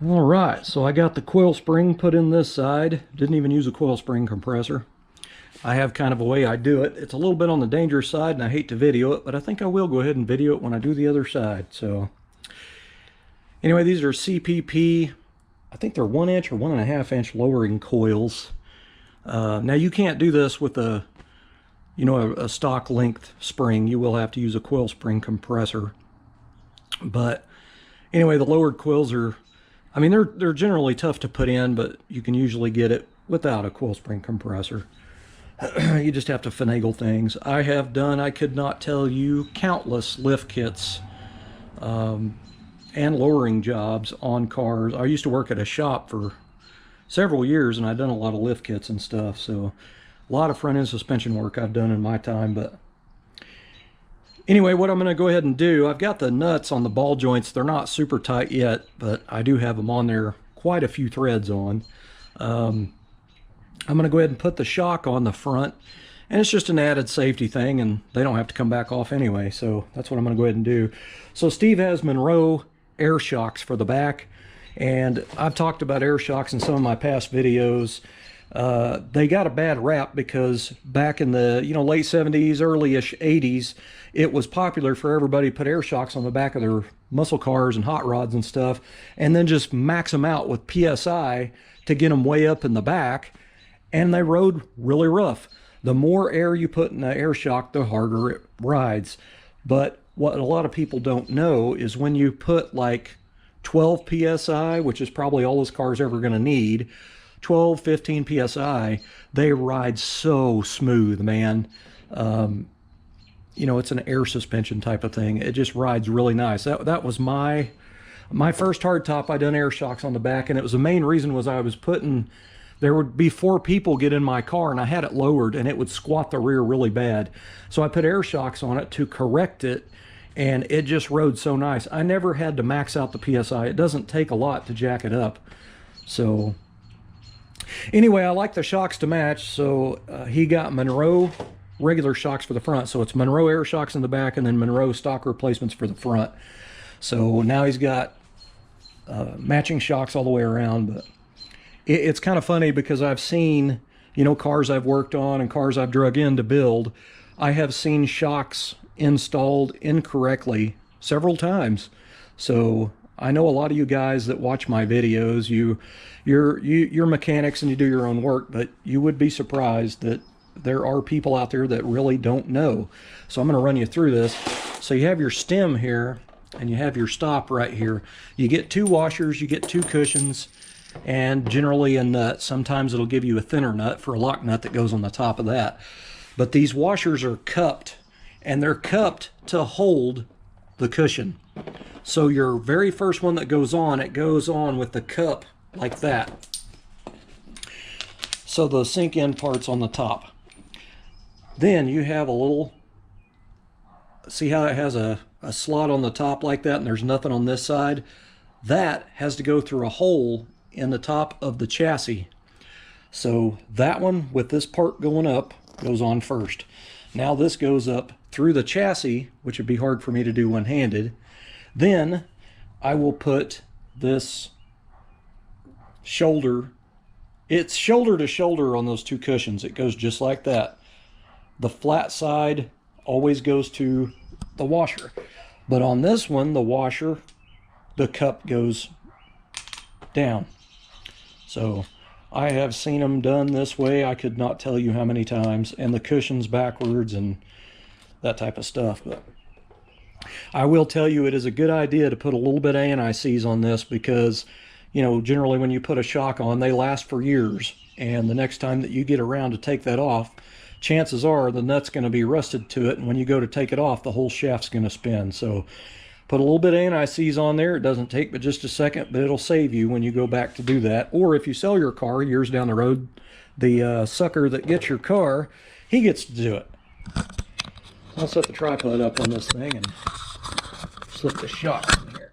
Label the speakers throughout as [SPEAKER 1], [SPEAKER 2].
[SPEAKER 1] All right, so I got the coil spring put in this side. Didn't even use a coil spring compressor. I have kind of a way I do it. It's a little bit on the dangerous side, and I hate to video it, but I think I will go ahead and video it when I do the other side. So anyway, these are CPP. I think they're 1 inch or 1.5 inch lowering coils. Now you can't do this with a stock length spring. You will have to use a coil spring compressor. But anyway, the lowered coils are, I mean, they're generally tough to put in, but you can usually get it without a coil spring compressor. You just have to finagle things. I could not tell you, countless lift kits and lowering jobs on cars. I used to work at a shop for several years, and I've done a lot of lift kits and stuff, so a lot of front end suspension work I've done in my time. But anyway, what I'm going to go ahead and do, I've got the nuts on the ball joints. They're not super tight yet, but I do have them on there, quite a few threads on. I'm going to go ahead and put the shock on the front, and it's just an added safety thing, and they don't have to come back off anyway, so that's what I'm going to go ahead and do. So Steve has Monroe air shocks for the back, and I've talked about air shocks in some of my past videos. They got a bad rap because back in the late 70s, early-ish 80s, it was popular for everybody to put air shocks on the back of their muscle cars and hot rods and stuff, and then just max them out with PSI to get them way up in the back, and they rode really rough. The more air you put in the air shock, the harder it rides. But what a lot of people don't know is when you put like 12 PSI, which is probably all this car's ever going to need, 12, 15 PSI, they ride so smooth, man. It's an air suspension type of thing. It just rides really nice. That was my first hardtop. I done air shocks on the back, and it was the main reason was I was putting, there would be 4 people get in my car, and I had it lowered, and it would squat the rear really bad. So I put air shocks on it to correct it, and it just rode so nice. I never had to max out the PSI. It doesn't take a lot to jack it up. So anyway, I like the shocks to match, so he got Monroe regular shocks for the front. So it's Monroe air shocks in the back, and then Monroe stock replacements for the front. So now he's got matching shocks all the way around. But it's kind of funny because I've seen, cars I've worked on and cars I've drug in to build, I have seen shocks installed incorrectly several times. So I know a lot of you guys that watch my videos, you're mechanics and you do your own work, but you would be surprised that there are people out there that really don't know. So I'm going to run you through this. So you have your stem here, and you have your stop right here. You get 2 washers, you get 2 cushions, and generally a nut. Sometimes it'll give you a thinner nut for a lock nut that goes on the top of that. But these washers are cupped, and they're cupped to hold the cushion. So your very first one that goes on, it goes on with the cup like that. So the sink in part's on the top. Then you have a little, see how it has a slot on the top like that, and there's nothing on this side? That has to go through a hole in the top of the chassis. So that one with this part going up goes on first. Now this goes up through the chassis, which would be hard for me to do one-handed. Then I will put this shoulder, it's shoulder to shoulder on those 2 cushions. It goes just like that. The flat side always goes to the washer. But on this one, the washer, the cup goes down. So I have seen them done this way. I could not tell you how many times, and the cushions backwards and that type of stuff. But I will tell you, it is a good idea to put a little bit of anti-seize on this because, generally when you put a shock on, they last for years. And the next time that you get around to take that off, chances are the nut's going to be rusted to it, and when you go to take it off, the whole shaft's going to spin. So put a little bit of anti-seize on there. It doesn't take but just a second, but it'll save you when you go back to do that. Or if you sell your car years down the road, the sucker that gets your car, he gets to do it. I'll set the tripod up on this thing and slip the shock in here.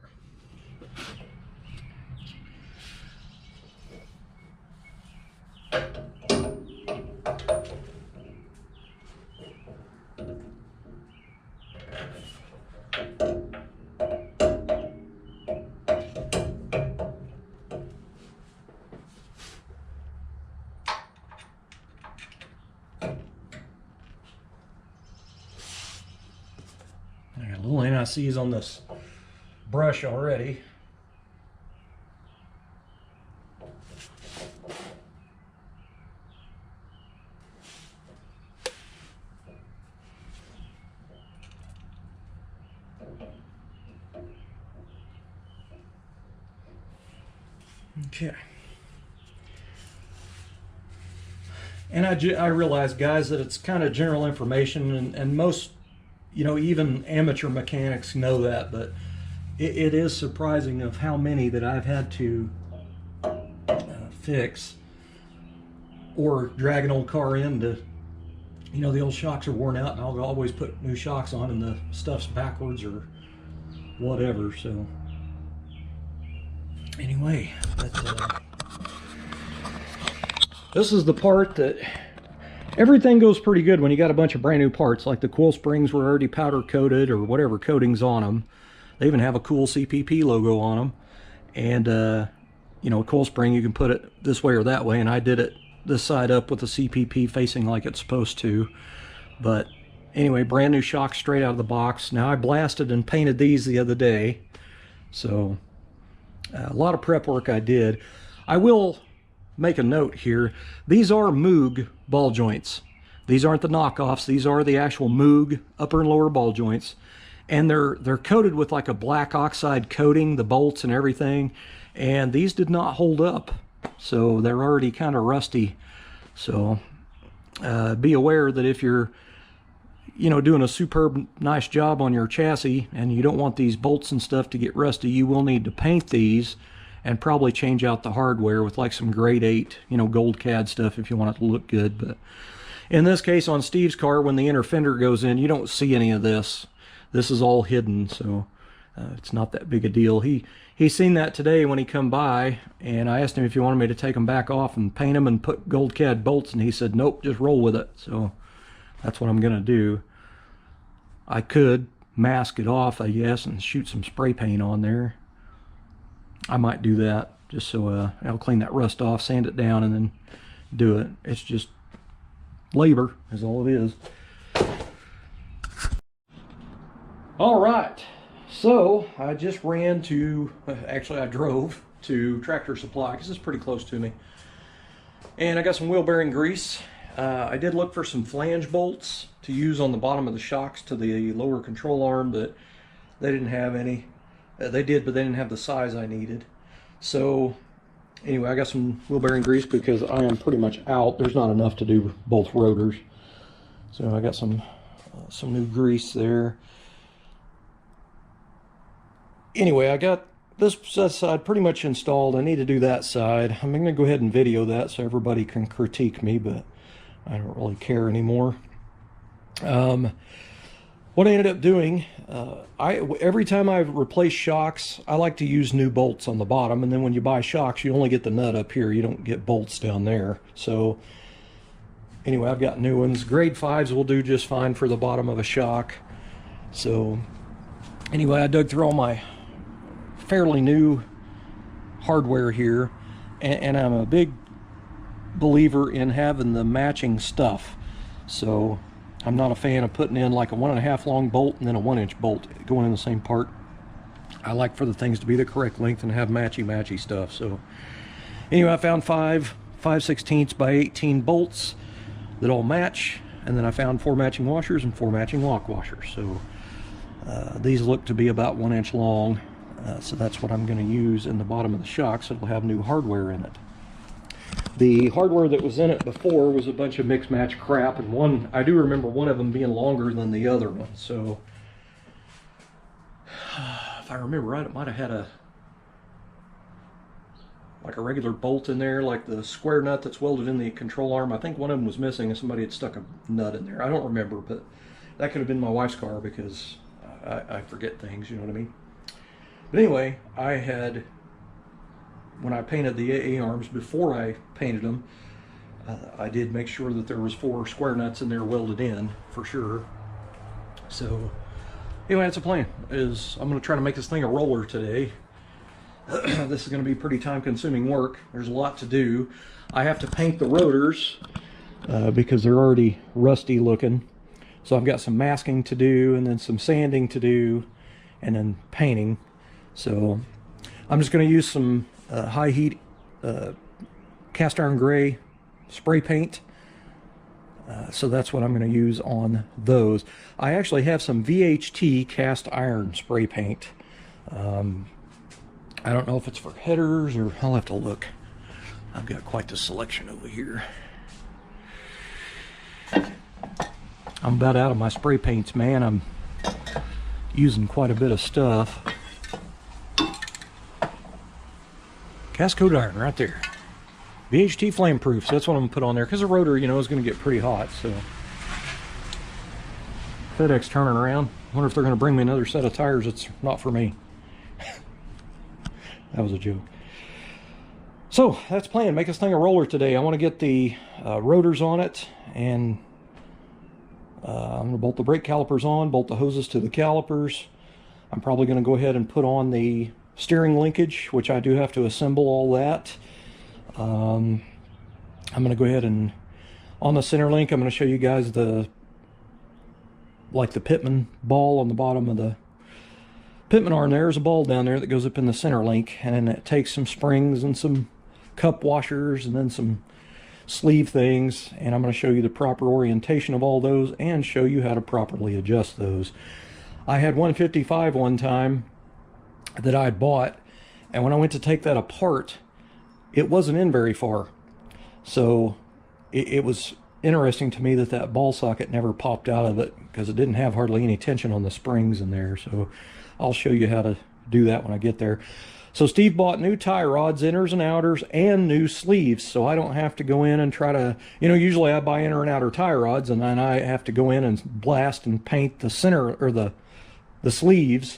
[SPEAKER 1] sees on this brush already. Okay. And I realize, guys, that it's kind of general information, and most, you know, even amateur mechanics know that, but it is surprising of how many that I've had to fix or drag an old car in to, you know, the old shocks are worn out, and I'll always put new shocks on and the stuff's backwards or whatever. So anyway, this is the part that everything goes pretty good when you got a bunch of brand new parts. Like the coil springs were already powder coated or whatever coatings on them. They even have a cool CPP logo on them. And you know, a coil spring, you can put it this way or that way, and I did it this side up with the CPP facing like it's supposed to. But anyway, brand new shocks straight out of the box. Now I blasted and painted these the other day, so a lot of prep work I did. I will make a note here. These are Moog ball joints. These aren't the knockoffs. These are the actual Moog upper and lower ball joints, and they're coated with like a black oxide coating, the bolts and everything, and these did not hold up, so they're already kind of rusty. So be aware that if you're, you know, doing a superb nice job on your chassis and you don't want these bolts and stuff to get rusty, you will need to paint these and probably change out the hardware with like some grade 8, you know, gold CAD stuff if you want it to look good. But in this case, on Steve's car, when the inner fender goes in, you don't see any of this. This is all hidden, so it's not that big a deal. He seen that today when he come by, and I asked him if he wanted me to take them back off and paint them and put gold CAD bolts, and he said, nope, just roll with it. So that's what I'm gonna do. I could mask it off, I guess, and shoot some spray paint on there. I might do that, just so I'll clean that rust off, sand it down, and then do it. It's just labor is all it is. All right, so I just ran to, actually I drove to Tractor Supply because it's pretty close to me, and I got some wheel bearing grease. I did look for some flange bolts to use on the bottom of the shocks to the lower control arm, but they didn't have any. They did, but they didn't have the size I needed. So anyway, I got some wheel bearing grease because I am pretty much out. There's not enough to do both rotors. So I got some new grease there. Anyway, I got this side pretty much installed. I need to do that side. I'm going to go ahead and video that so everybody can critique me, but I don't really care anymore. What I ended up doing, every time I replace shocks, I like to use new bolts on the bottom, and then when you buy shocks, you only get the nut up here. You don't get bolts down there. So anyway, I've got new ones. Grade 5s will do just fine for the bottom of a shock. So anyway, I dug through all my fairly new hardware here, and I'm a big believer in having the matching stuff. So I'm not a fan of putting in like a 1.5 long bolt and then a 1-inch bolt going in the same part. I like for the things to be the correct length and have matchy stuff. So anyway, I found 5/16 by 18 bolts that all match, and then I found 4 matching washers and 4 matching lock washers. So these look to be about 1 inch long, so that's what I'm going to use in the bottom of the shock, so it'll have new hardware in it. The hardware that was in it before was a bunch of mix match crap, and I do remember one of them being longer than the other one. So if I remember right, it might have had like a regular bolt in there, like the square nut that's welded in the control arm. I think one of them was missing and somebody had stuck a nut in there. I don't remember, but that could have been my wife's car because I forget things, you know what I mean? But anyway, when I painted the AA arms, before I painted them, I did make sure that there was 4 square nuts in there welded in for sure. So anyway, that's a plan. I'm going to try to make this thing a roller today. This is going to be pretty time-consuming work. There's a lot to do. I have to paint the rotors because they're already rusty looking. So I've got some masking to do and then some sanding to do. and then painting. So I'm just going to use some high heat cast iron gray spray paint. So that's what I'm going to use on those. I actually have some VHT cast iron spray paint. I don't know if it's for headers, or I'll have to look. I've got quite the selection over here. I'm about out of my spray paints, man. I'm using quite a bit of stuff. Cast coat iron right there. VHT flame proof, so that's what I'm gonna put on there, because the rotor, you know, is gonna get pretty hot. So FedEx turning around. I wonder if they're gonna bring me another set of tires. It's not for me. That was a joke. So that's planned. Make this thing a roller today. I want to get the rotors on it, and I'm going to bolt the brake calipers on, bolt the hoses to the calipers. I'm probably going to go ahead and put on the steering linkage, which I do have to assemble all that. I'm going to go ahead and, on the center link, I'm going to show you guys the Pitman ball on the bottom of the Pitman arm. There's a ball down there that goes up in the center link, and then it takes some springs and some cup washers and then some sleeve things, and I'm going to show you the proper orientation of all those and show you how to properly adjust those. I had 155 one time that I had bought, and when I went to take that apart, it wasn't in very far. So it was interesting to me that that ball socket never popped out of it, because it didn't have hardly any tension on the springs in there. So I'll show you how to do that when I get there. So Steve bought new tie rods, inners and outers, and new sleeves, so I don't have to go in and try to, you know, usually I buy inner and outer tie rods, and then I have to go in and blast and paint the center, or the sleeves,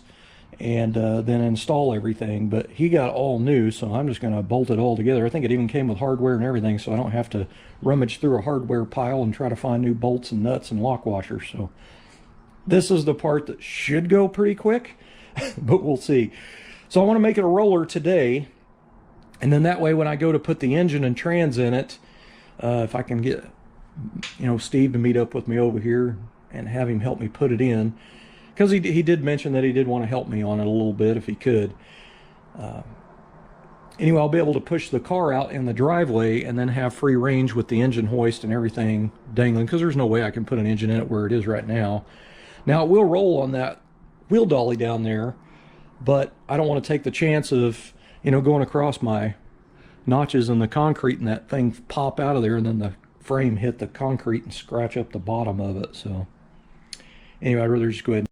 [SPEAKER 1] and then install everything. But he got all new, so I'm just going to bolt it all together. I think it even came with hardware and everything, so I don't have to rummage through a hardware pile and try to find new bolts and nuts and lock washers. So this is the part that should go pretty quick, but we'll see. So I want to make it a roller today, and then that way when I go to put the engine and trans in it, if I can get, you know, Steve to meet up with me over here and have him help me put it in, because he did mention that he did want to help me on it a little bit if he could. Anyway, I'll be able to push the car out in the driveway and then have free range with the engine hoist and everything dangling, because there's no way I can put an engine in it where it is right now. Now it will roll on that wheel dolly down there, but I don't want to take the chance of, you know, going across my notches in the concrete and that thing pop out of there and then the frame hit the concrete and scratch up the bottom of it. So anyway, I'd rather just go ahead.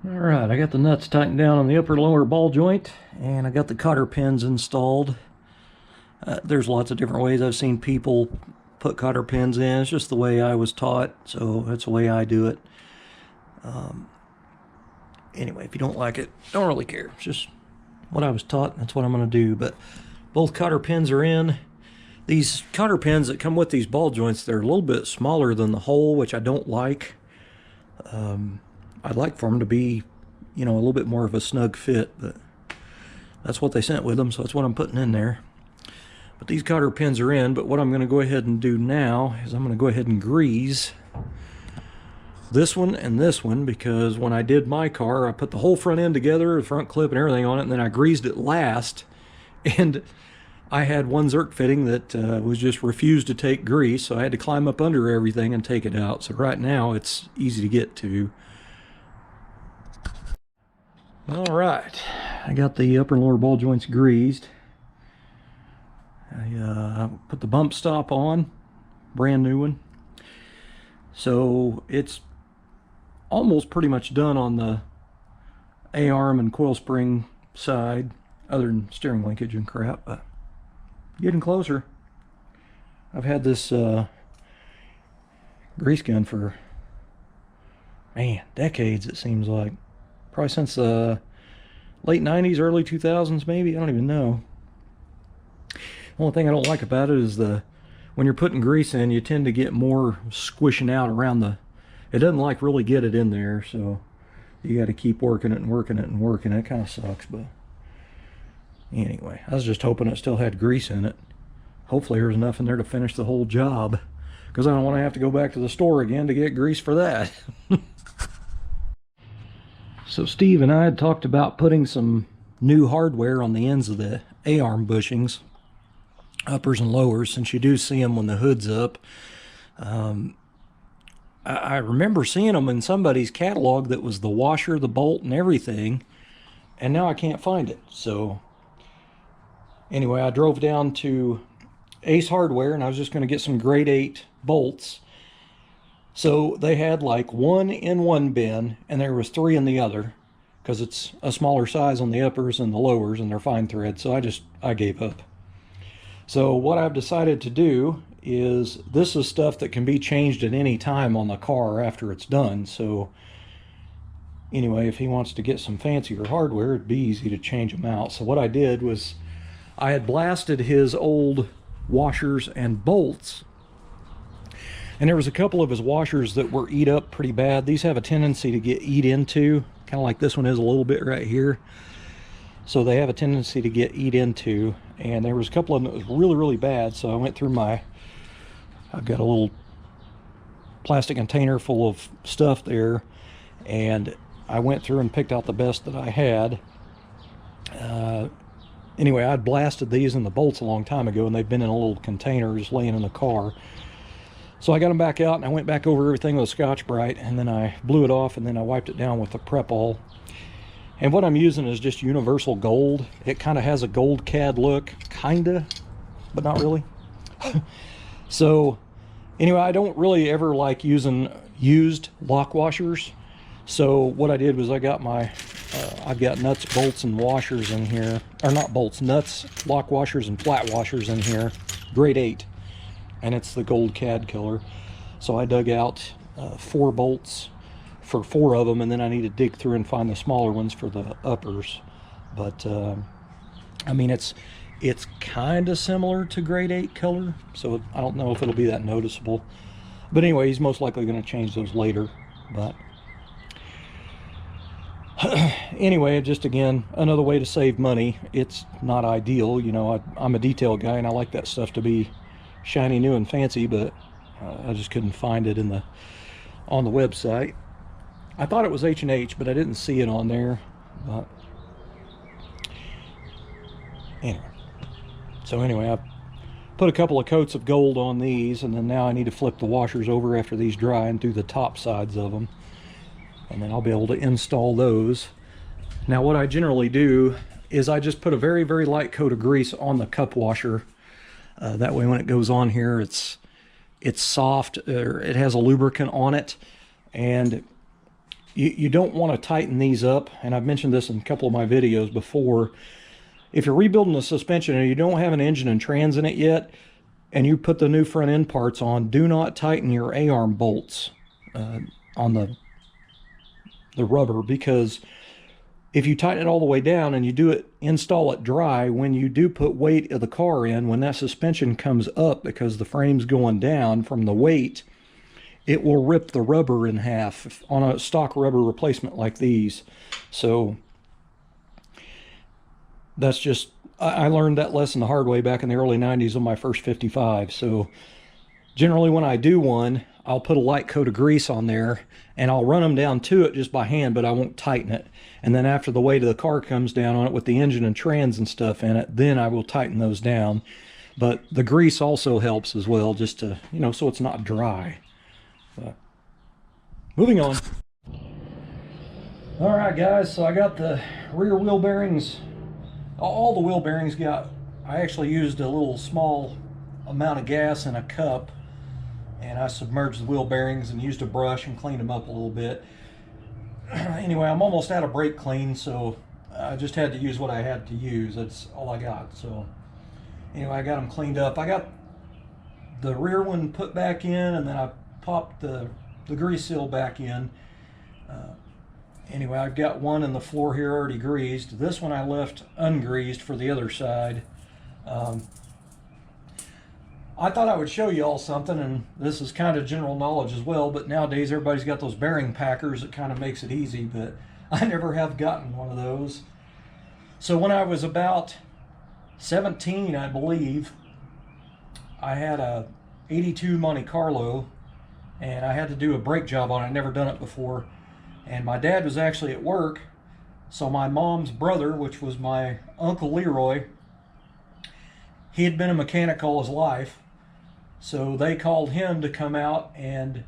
[SPEAKER 1] All right, I got the nuts tightened down on the upper and lower ball joint, and I got the cotter pins installed. There's lots of different ways I've seen people put cotter pins in. It's just the way I was taught, so that's the way I do it. Anyway, if you don't like it, don't really care. It's just what I was taught, that's what I'm going to do. But both cotter pins are in. These cotter pins that come with these ball joints, they're a little bit smaller than the hole, which I don't like. I'd like for them to be, you know, a little bit more of a snug fit, but that's what they sent with them, so that's what I'm putting in there. But these cotter pins are in, but what I'm going to go ahead and do now is I'm going to go ahead and grease this one and this one, because when I did my car, I put the whole front end together, the front clip and everything on it, and then I greased it last, and I had one Zerk fitting that was just refused to take grease, so I had to climb up under everything and take it out. So right now it's easy to get to. All right, I got the upper and lower ball joints greased. I put the bump stop on, brand new one. So it's almost pretty much done on the A-arm and coil spring side, other than steering linkage and crap, but getting closer. I've had this grease gun for, man, decades it seems like. Probably since the late 90s, early 2000s maybe, I don't even know. The only thing I don't like about it is when you're putting grease in, you tend to get more squishing out around the, it doesn't like really get it in there, so you got to keep working it and working it and working it. It kind of sucks, but anyway, I was just hoping it still had grease in it. Hopefully there's enough in there to finish the whole job, because I don't want to have to go back to the store again to get grease for that. So Steve and I had talked about putting some new hardware on the ends of the A-arm bushings, uppers and lowers, since you do see them when the hood's up. I remember seeing them in somebody's catalog that was the washer, the bolt, and everything, and now I can't find it. So anyway, I drove down to Ace Hardware, and I was just going to get some grade 8 bolts. So they had like 1 in one bin, and there was 3 in the other, because it's a smaller size on the uppers and the lowers, and they're fine thread. So I gave up. So what I've decided to do is, this is stuff that can be changed at any time on the car after it's done. So anyway, if he wants to get some fancier hardware, it'd be easy to change them out. So what I did was, I had blasted his old washers and bolts, and there was a couple of his washers that were eat up pretty bad. These have a tendency to get eat into, kind of like this one is a little bit right here. So they have a tendency to get eat into, and there was a couple of them that was really, really bad. So I went through I've got a little plastic container full of stuff there, and I went through and picked out the best that I had. Anyway, I'd blasted these in the bolts a long time ago, and they've been in a little container just laying in the car. So I got them back out, and I went back over everything with a Scotch-Brite, and then I blew it off, and then I wiped it down with the Prep-All. And what I'm using is just universal gold. It kind of has a gold cad look, kinda, but not really. So anyway, I don't really ever like using used lock washers. So what I did was, I got I've got nuts, bolts, and washers in here. Or not bolts, nuts, lock washers, and flat washers in here. Grade 8. And it's the gold cad color. So I dug out 4 bolts for 4 of them, and then I need to dig through and find the smaller ones for the uppers. But I mean, it's kind of similar to grade 8 color, so I don't know if it'll be that noticeable. But anyway, he's most likely going to change those later. But anyway, just again, another way to save money. It's not ideal, you know. I'm a detail guy, and I like that stuff to be shiny, new, and fancy, but I just couldn't find it on the website. I thought it was H&H, but I didn't see it on there. But anyway, so anyway, I put a couple of coats of gold on these, and then now I need to flip the washers over after these dry and do the top sides of them, and then I'll be able to install those. Now what I generally do is I just put a very, very light coat of grease on the cup washer. That way when it goes on here, it's soft, or it has a lubricant on it. And you don't want to tighten these up, and I've mentioned this in a couple of my videos before. If you're rebuilding the suspension and you don't have an engine and trans in it yet, and you put the new front end parts on, do not tighten your A-arm bolts on the rubber, because if you tighten it all the way down and you install it dry, when you do put weight of the car in, when that suspension comes up because the frame's going down from the weight, it will rip the rubber in half on a stock rubber replacement like these. So that's just, I learned that lesson the hard way back in the early 90s on my first 55. So generally when I do one, I'll put a light coat of grease on there, and I'll run them down to it just by hand, but I won't tighten it. And then after the weight of the car comes down on it with the engine and trans and stuff in it, then I will tighten those down. But the grease also helps as well, just to, you know, so it's not dry. But moving on. All right, guys, so I got the rear wheel bearings. All the wheel bearings I actually used a little small amount of gas in a cup, and I submerged the wheel bearings and used a brush and cleaned them up a little bit. Anyway, I'm almost out of brake clean, so I just had to use what I had to use. That's all I got. So anyway, I got them cleaned up. I got the rear one put back in, and then I popped the grease seal back in. Anyway, I've got one in the floor here already greased. This one I left ungreased for the other side. I thought I would show you all something, and this is kind of general knowledge as well, but nowadays everybody's got those bearing packers that kind of makes it easy, but I never have gotten one of those. So when I was about 17, I believe, I had a 82 Monte Carlo, and I had to do a brake job on it. I'd never done it before. And my dad was actually at work, so my mom's brother, which was my Uncle Leroy, he had been a mechanic all his life, so they called him to come out and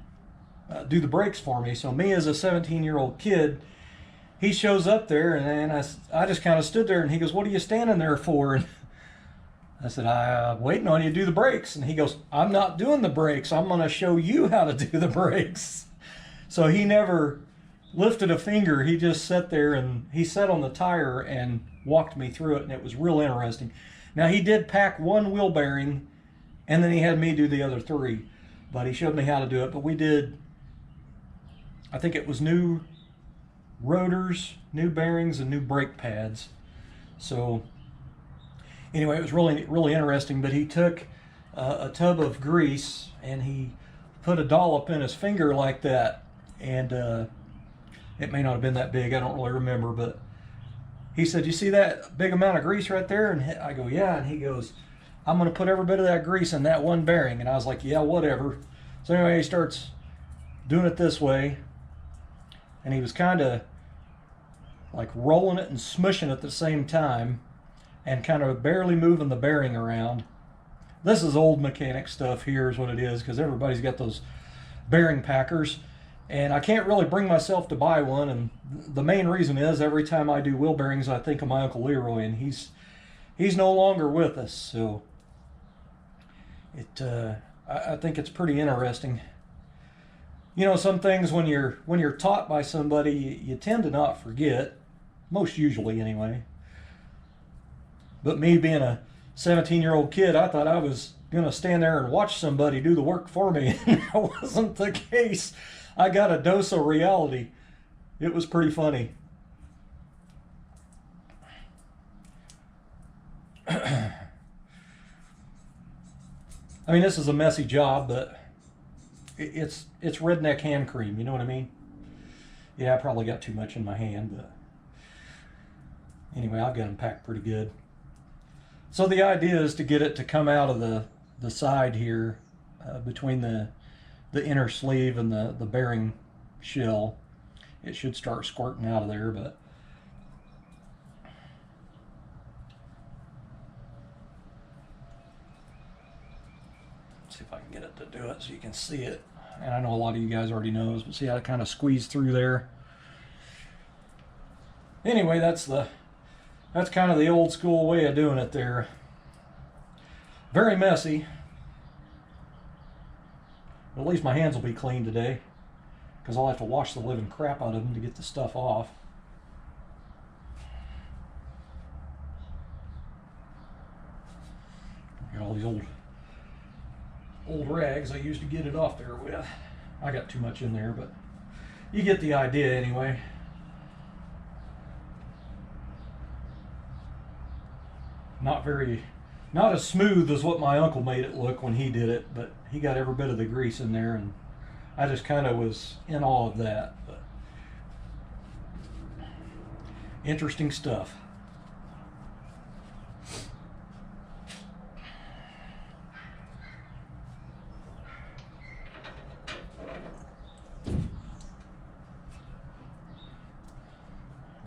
[SPEAKER 1] do the brakes for me. So me as a 17-year-old kid, he shows up there, and I just kind of stood there, and he goes, "What are you standing there for?" And I said, "I'm waiting on you to do the brakes." And he goes, "I'm not doing the brakes. I'm going to show you how to do the brakes." So he never lifted a finger. He just sat there, and he sat on the tire and walked me through it, and it was real interesting. Now, he did pack one wheel bearing, and then he had me do the other three, but he showed me how to do it. But we did, I think it was new rotors, new bearings, and new brake pads. So anyway, it was really interesting. But he took a tub of grease, and he put a dollop in his finger like that, and it may not have been that big, I don't really remember, but he said, "You see that big amount of grease right there?" And I go, "Yeah." And he goes, "I'm going to put every bit of that grease in that one bearing." And I was like, "Yeah, whatever." So anyway, he starts doing it this way, and he was kind of like rolling it and smushing it at the same time, and kind of barely moving the bearing around. This is old mechanic stuff here is what it is, because everybody's got those bearing packers, and I can't really bring myself to buy one. And the main reason is every time I do wheel bearings, I think of my Uncle Leroy, and he's no longer with us. So I think it's pretty interesting. You know, some things when you're taught by somebody, you tend to not forget, most usually anyway. But me being a 17-year-old kid, I thought I was going to stand there and watch somebody do the work for me. And that wasn't the case. I got a dose of reality. It was pretty funny. I mean, this is a messy job, but it's redneck hand cream, you know what I mean? Yeah, I probably got too much in my hand, but anyway, I've got them packed pretty good. So the idea is to get it to come out of the side here, between the inner sleeve and the bearing shell. It should start squirting out of there, but let's see if I can get it to do it so you can see it. And I know a lot of you guys already knows, but see how it kind of squeezed through there. Anyway, that's kind of the old school way of doing it there. Very messy. But at least my hands will be clean today, because I'll have to wash the living crap out of them to get the stuff off. Got all these old rags I used to get it off there with. I got too much in there, but you get the idea anyway. Not as smooth as what my uncle made it look when he did it, but he got every bit of the grease in there, and I just kind of was in awe of that. But interesting stuff.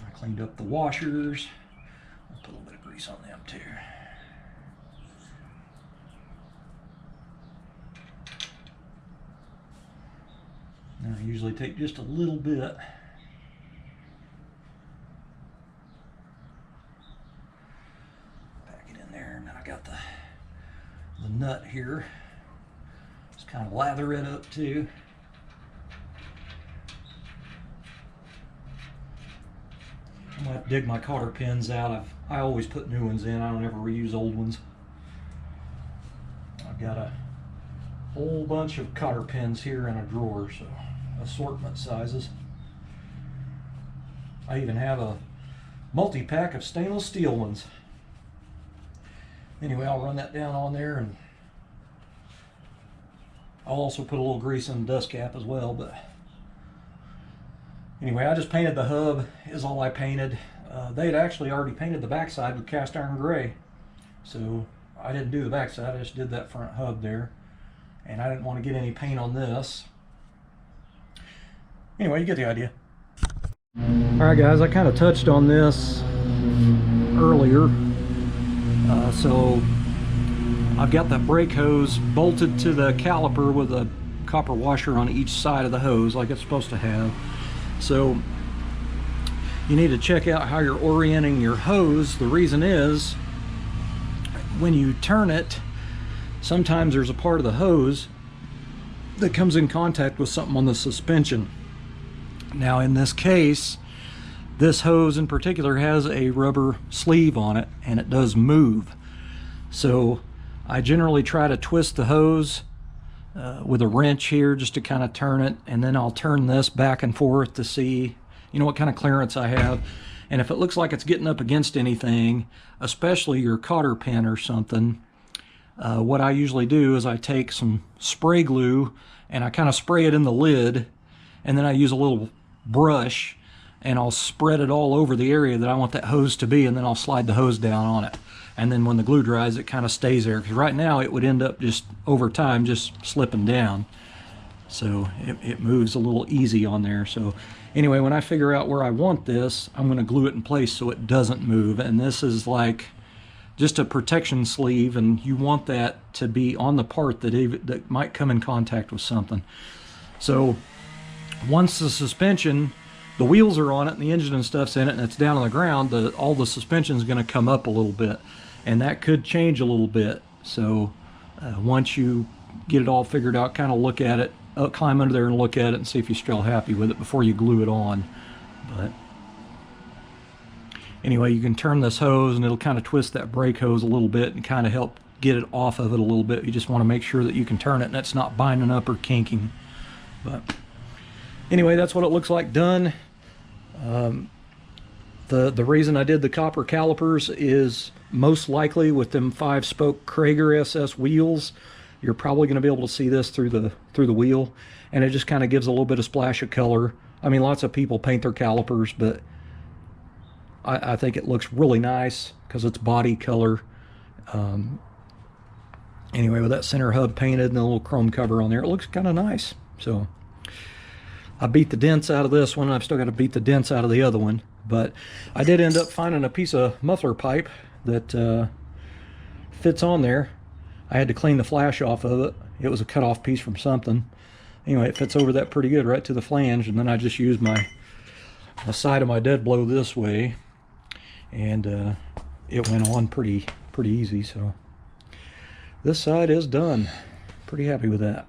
[SPEAKER 1] I cleaned up the washers. I'll put a little bit of grease on them too. I usually take just a little bit. Pack it in there, and then I got the nut here. Just kind of lather it up too. I'm gonna have to dig my cotter pins out. I always put new ones in. I don't ever reuse old ones. I've got a whole bunch of cotter pins here in a drawer, so assortment sizes. I even have a multi-pack of stainless steel ones. Anyway, I'll run that down on there, and I'll also put a little grease in the dust cap as well. But anyway, I just painted the hub is all I painted. They had actually already painted the backside with cast iron gray, so I didn't do the backside. I just did that front hub there, and I didn't want to get any paint on this. Anyway, you get the idea. All right, guys, I kind of touched on this earlier. So I've got that brake hose bolted to the caliper with a copper washer on each side of the hose like it's supposed to have. So you need to check out how you're orienting your hose. The reason is when you turn it, sometimes there's a part of the hose that comes in contact with something on the suspension. Now in this case, this hose in particular has a rubber sleeve on it and it does move. So I generally try to twist the hose with a wrench here just to kind of turn it, and then I'll turn this back and forth to see, you know, what kind of clearance I have. And if it looks like it's getting up against anything, especially your cotter pin or something, what I usually do is I take some spray glue and I kind of spray it in the lid, and then I use a little brush and I'll spread it all over the area that I want that hose to be, and then I'll slide the hose down on it. And then when the glue dries, it kind of stays there, because right now it would end up just over time just slipping down. So it moves a little easy on there. So anyway, when I figure out where I want this, I'm going to glue it in place so it doesn't move. And this is like just a protection sleeve, and you want that to be on the part that might come in contact with something. So once the suspension, the wheels are on it and the engine and stuff's in it and it's down on the ground, all the suspension is going to come up a little bit, and that could change a little bit. So once you get it all figured out, kind of look at it, climb under there and look at it and see if you're still happy with it before you glue it on. But anyway, you can turn this hose and it'll kind of twist that brake hose a little bit and kind of help get it off of it a little bit. You just want to make sure that you can turn it and it's not binding up or kinking. But anyway, that's what it looks like done. The reason I did the copper calipers is most likely with them 5-spoke Krager SS wheels, you're probably going to be able to see this through the wheel, and it just kind of gives a little bit of splash of color. I mean, lots of people paint their calipers, but I think it looks really nice because it's body color. Anyway, with that center hub painted and a little chrome cover on there, it looks kind of nice. So I beat the dents out of this one. I've still got to beat the dents out of the other one, but I did end up finding a piece of muffler pipe that fits on there. I had to clean the flash off of it. It was a cut off piece from something. Anyway, it fits over that pretty good right to the flange, and then I just used the side of my dead blow this way, and it went on pretty easy. So this side is done. Pretty happy with that.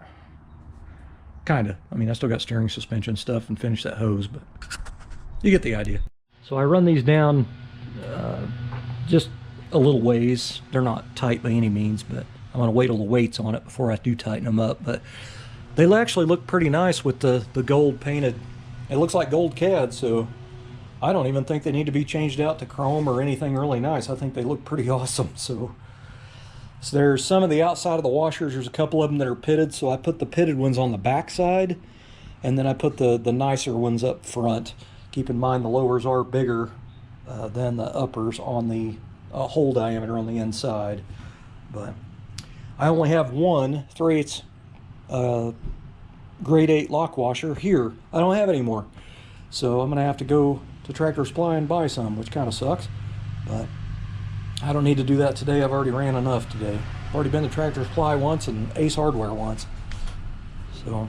[SPEAKER 1] Kinda. I mean, I still got steering suspension stuff and finish that hose, but you get the idea. So I run these down just a little ways. They're not tight by any means, but I'm gonna wait till the weight's on it before I do tighten them up. But they actually look pretty nice with the gold painted. It looks like gold CAD, so I don't even think they need to be changed out to chrome or anything really nice. I think they look pretty awesome. So there's some of the outside of the washers. There's a couple of them that are pitted, so I put the pitted ones on the back side, and then I put the nicer ones up front. Keep in mind the lowers are bigger than the uppers on the hole diameter on the inside. But I only have one 3/8 grade 8 lock washer here. I don't have any more, so I'm gonna have to go to Tractor Supply and buy some, which kind of sucks, but I don't need to do that today. I've already ran enough today. I've already been to Tractor Supply once and Ace Hardware once. So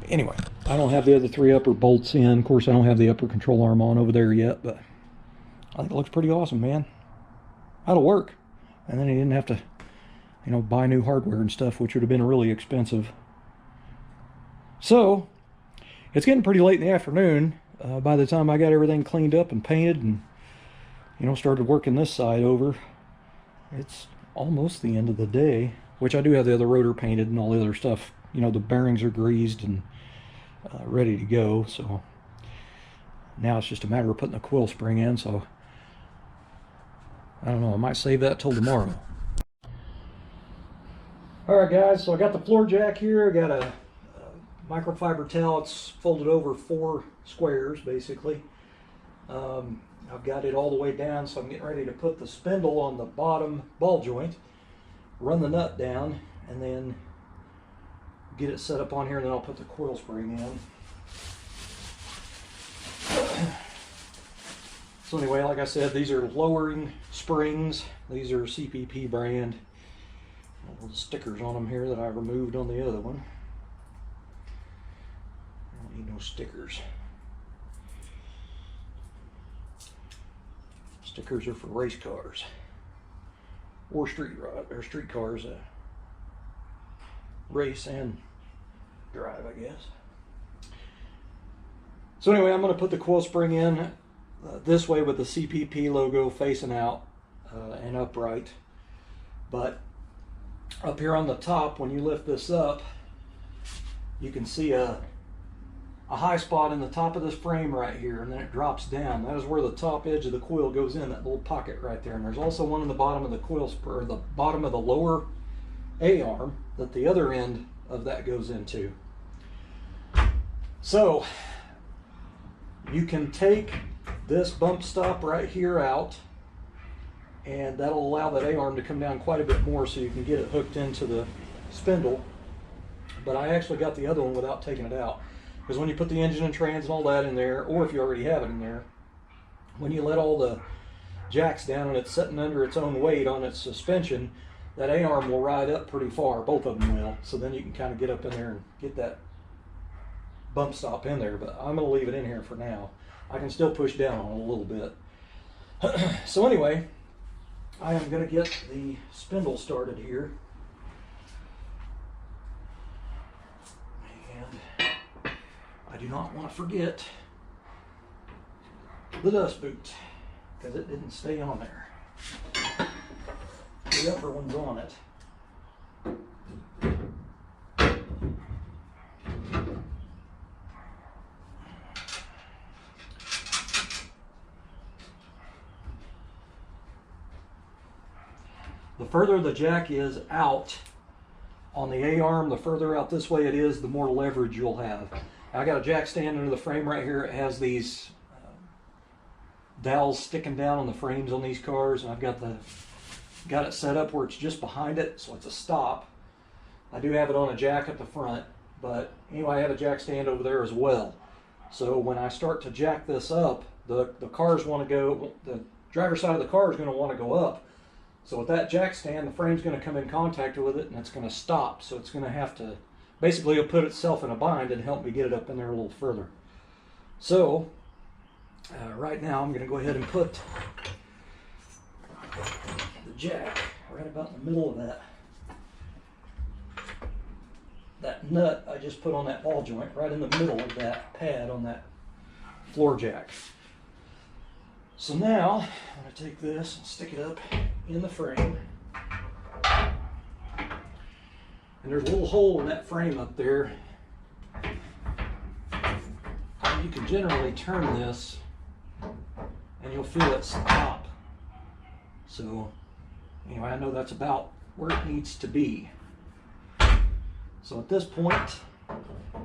[SPEAKER 1] anyway, I don't have the other 3 upper bolts in. Of course, I don't have the upper control arm on over there yet, but I think it looks pretty awesome, man. That'll work. And then you didn't have to, you know, buy new hardware and stuff, which would have been really expensive. So it's getting pretty late in the afternoon. By the time I got everything cleaned up and painted and, you know, started working this side over, it's almost the end of the day, which I do have the other rotor painted and all the other stuff. You know, the bearings are greased and ready to go. So now it's just a matter of putting the coil spring in. So I don't know, I might save that till tomorrow. All right, guys, so I got the floor jack here. I got a microfiber towel. It's folded over 4 squares, basically. I've got it all the way down, so I'm getting ready to put the spindle on the bottom ball joint, run the nut down, and then get it set up on here, and then I'll put the coil spring in. So anyway, like I said, these are lowering springs. These are CPP brand. Little stickers on them here that I removed on the other one. I don't need no stickers. Stickers are for race cars or street cars, race and drive, I guess. So anyway, I'm going to put the coil spring in this way with the CPP logo facing out and upright. But up here on the top, when you lift this up, you can see a high spot in the top of this frame right here, and then it drops down. That is where the top edge of the coil goes in, that little pocket right there. And there's also one in the bottom of the coil spur, or the bottom of the lower A-arm, that the other end of that goes into. So you can take this bump stop right here out, and that'll allow that A-arm to come down quite a bit more, so you can get it hooked into the spindle. But I actually got the other one without taking it out, because when you put the engine and trans and all that in there, or if you already have it in there, when you let all the jacks down and it's sitting under its own weight on its suspension, that A-arm will ride up pretty far. Both of them will. So then you can kind of get up in there and get that bump stop in there. But I'm going to leave it in here for now. I can still push down on it a little bit. So anyway, I am going to get the spindle started here. I do not want to forget the dust boot, because it didn't stay on there. The upper one's on it. The further the jack is out on the A-arm, the further out this way it is, the more leverage you'll have. I got a jack stand under the frame right here. It has these dowels sticking down on the frames on these cars, and I've got it set up where it's just behind it, so it's a stop. I do have it on a jack at the front, but anyway, I have a jack stand over there as well. So when I start to jack this up, the cars want to go, the driver's side of the car is going to want to go up. So with that jack stand, the frame's going to come in contact with it, and it's going to stop. So it's going to have to, basically it'll put itself in a bind and help me get it up in there a little further. So right now I'm going to go ahead and put the jack right about in the middle of that nut I just put on that ball joint, right in the middle of that pad on that floor jack. So now I'm going to take this and stick it up in the frame. And there's a little hole in that frame up there. You can generally turn this and you'll feel it stop. So anyway, I know that's about where it needs to be. So at this point,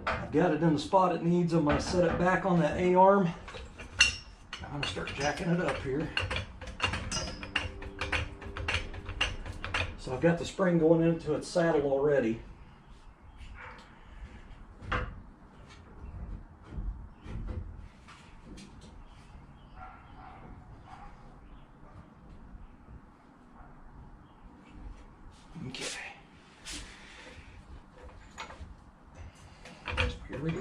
[SPEAKER 1] I've got it in the spot it needs. I'm going to set it back on that A-arm. I'm going to start jacking it up here. So I've got the spring going into its saddle already. Okay. Here we go.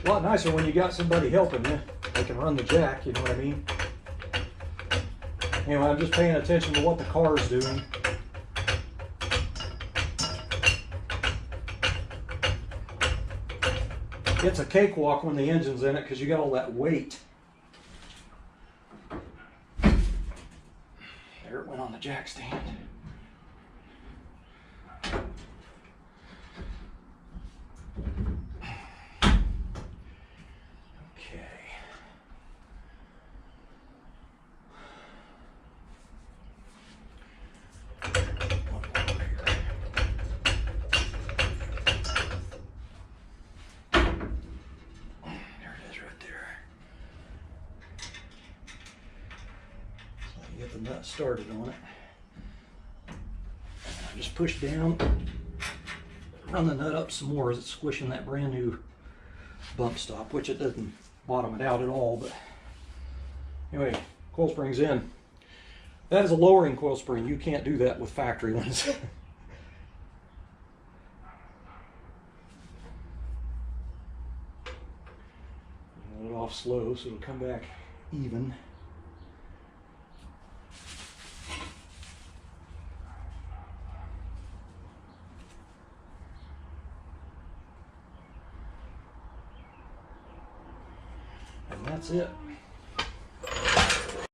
[SPEAKER 1] A lot nicer when you got somebody helping you. They can run the jack, you know what I mean? Anyway, I'm just paying attention to what the car's doing. It's a cakewalk when the engine's in it because you got all that weight. There it went on the jack stand. Get the nut started on it. I just push down, run the nut up some more as it's squishing that brand new bump stop, which it doesn't bottom it out at all. But anyway, coil springs in. That is a lowering coil spring. You can't do that with factory ones. Let it off slow so it'll come back even. And that's it.